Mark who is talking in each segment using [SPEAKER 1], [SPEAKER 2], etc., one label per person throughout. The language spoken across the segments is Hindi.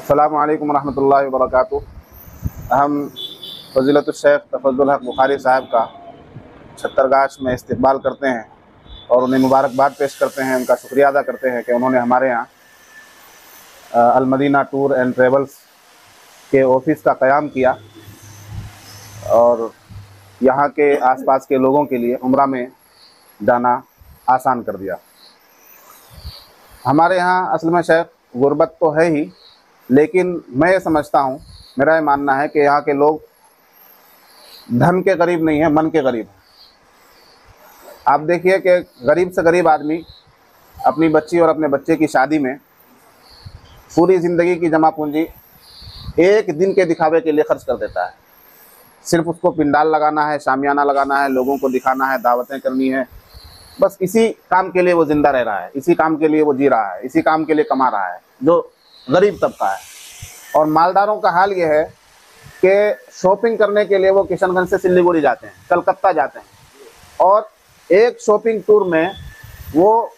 [SPEAKER 1] अस्सलामु अलैकुम रहमतुल्लाहि व बरकातुहू। हम फ़ज़ीलतुल शेख तफ़द्दुल हक़ बुखारी साहब का छत्तरगाछ में इस्तक़बाल करते हैं और उन्हें मुबारकबाद पेश करते हैं, उनका शुक्रिया अदा करते हैं कि उन्होंने हमारे यहाँ अल मदीना टूर एंड ट्रेवल्स के ऑफ़िस का क़याम किया और यहाँ के आसपास के लोगों के लिए उम्रा में जाना आसान कर दिया। हमारे यहाँ असल में शेख गुर्बत तो है ही, लेकिन मैं ये समझता हूँ, मेरा ये मानना है कि यहाँ के लोग धन के गरीब नहीं हैं, मन के गरीब हैं। आप देखिए कि गरीब से गरीब आदमी अपनी बच्ची और अपने बच्चे की शादी में पूरी ज़िंदगी की जमा पूंजी एक दिन के दिखावे के लिए खर्च कर देता है। सिर्फ उसको पिंडाल लगाना है, शामियाना लगाना है, लोगों को दिखाना है, दावतें करनी है, बस इसी काम के लिए वो ज़िंदा रह रहा है, इसी काम के लिए वो जी रहा है, इसी काम के लिए कमा रहा है, जो गरीब तबका है। और मालदारों का हाल ये है कि शॉपिंग करने के लिए वो किशनगंज से सिल्लीगुड़ी जाते हैं, कलकत्ता जाते हैं और एक शॉपिंग टूर में वो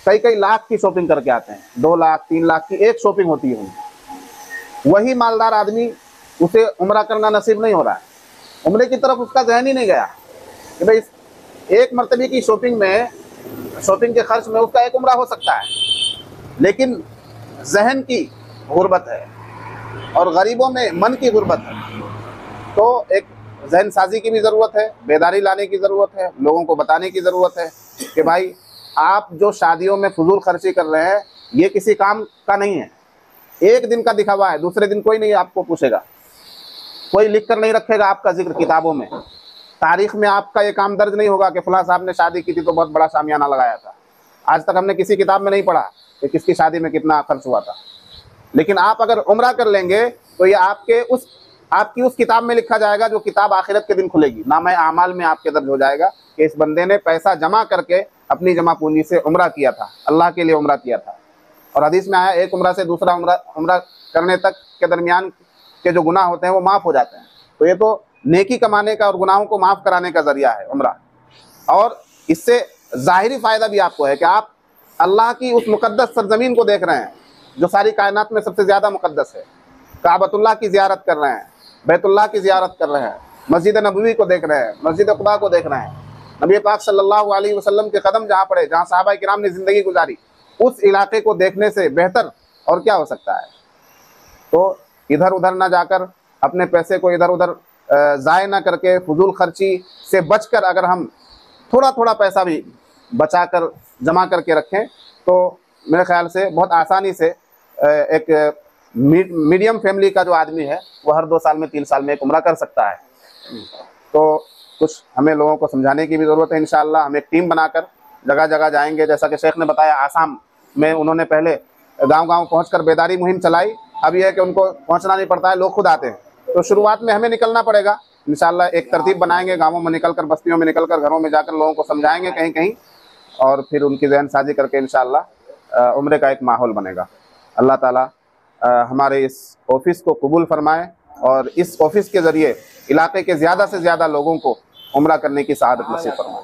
[SPEAKER 1] कई कई लाख की शॉपिंग करके आते हैं। 2 लाख 3 लाख की एक शॉपिंग होती है उनकी। वही मालदार आदमी, उसे उम्रा करना नसीब नहीं हो रहा है, उम्रे की तरफ उसका ज़हन ही नहीं गया कि भाई एक मरतबे की शॉपिंग में, शॉपिंग के खर्च में उसका एक उम्रा हो सकता है, लेकिन जहन की गुर्बत है और गरीबों में मन की गुर्बत है। तो एक जहन साजी की भी ज़रूरत है, बेदारी लाने की ज़रूरत है, लोगों को बताने की ज़रूरत है कि भाई आप जो शादियों में फजूल खर्ची कर रहे हैं ये किसी काम का नहीं है, एक दिन का दिखावा है, दूसरे दिन कोई नहीं आपको पूछेगा, कोई लिख कर नहीं रखेगा आपका जिक्र किताबों में, तारीख में आपका ये काम दर्ज नहीं होगा कि फलां साहब ने शादी की थी तो बहुत बड़ा शामियाना लगाया था। आज तक हमने किसी किताब में नहीं पढ़ा कि किसकी शादी में कितना खर्च हुआ था। लेकिन आप अगर उम्रा कर लेंगे तो ये आपकी उस किताब में लिखा जाएगा जो किताब आखिरत के दिन खुलेगी। नामे आमाल में आपके दर्ज हो जाएगा कि इस बंदे ने पैसा जमा करके अपनी जमा पूंजी से उम्रा किया था, अल्लाह के लिए उम्रा किया था। और हदीस में आया एक उम्रा से दूसरा उम्रा करने तक के दरमियान के जो गुनाह होते हैं वो माफ़ हो जाते हैं। तो ये तो नेकी कमाने का और गुनाहों को माफ़ कराने का ज़रिया है उम्रा। और इससे ज़ाहिरी फ़ायदा भी आपको है कि आप अल्लाह की उस मुक़द्दस सरज़मीन को देख रहे हैं जो सारी कायनात में सबसे ज़्यादा मुक़द्दस है। काबतुल्लाह की ज़ियारत कर रहे हैं, बैतुल्लाह की ज़ियारत कर रहे हैं, मस्जिद नबवी को देख रहे हैं, मस्जिद खुदा को देख रहे हैं। नबी पाक सल्लल्लाहु अलैहि वसल्लम के कदम जहाँ पड़े, जहाँ सहाबा किराम ने ज़िंदगी गुजारी, उस इलाके को देखने से बेहतर और क्या हो सकता है। तो इधर उधर ना जाकर, अपने पैसे को इधर उधर ज़ाय ना करके, फजूल खर्ची से बचकर अगर हम थोड़ा थोड़ा पैसा भी बचा कर जमा करके रखें तो मेरे ख्याल से बहुत आसानी से एक मीडियम फैमिली का जो आदमी है वो हर 2 साल में 3 साल में एक उम्रा कर सकता है। तो कुछ हमें लोगों को समझाने की भी ज़रूरत है। इंशाअल्लाह हम एक टीम बनाकर जगह जगह जाएंगे। जैसा कि शेख ने बताया, आसाम में उन्होंने पहले गांव-गांव पहुंचकर बेदारी मुहिम चलाई। अब यह है कि उनको पहुंचना नहीं पड़ता है, लोग खुद आते हैं। तो शुरुआत में हमें निकलना पड़ेगा। इंशाअल्लाह एक तरतीब बनाएंगे, गाँवों में निकलकर, बस्तियों में निकलकर, घरों में जाकर लोगों को समझाएंगे कहीं कहीं, और फिर उनकी ज़हन साजी करके इंशाअल्लाह उम्रे का एक माहौल बनेगा। अल्लाह ताला हमारे इस ऑफ़िस को कबूल फरमाए और इस ऑफ़िस के ज़रिए इलाके के ज़्यादा से ज़्यादा लोगों को उम्रा करने की सआदत नसीब फरमाए।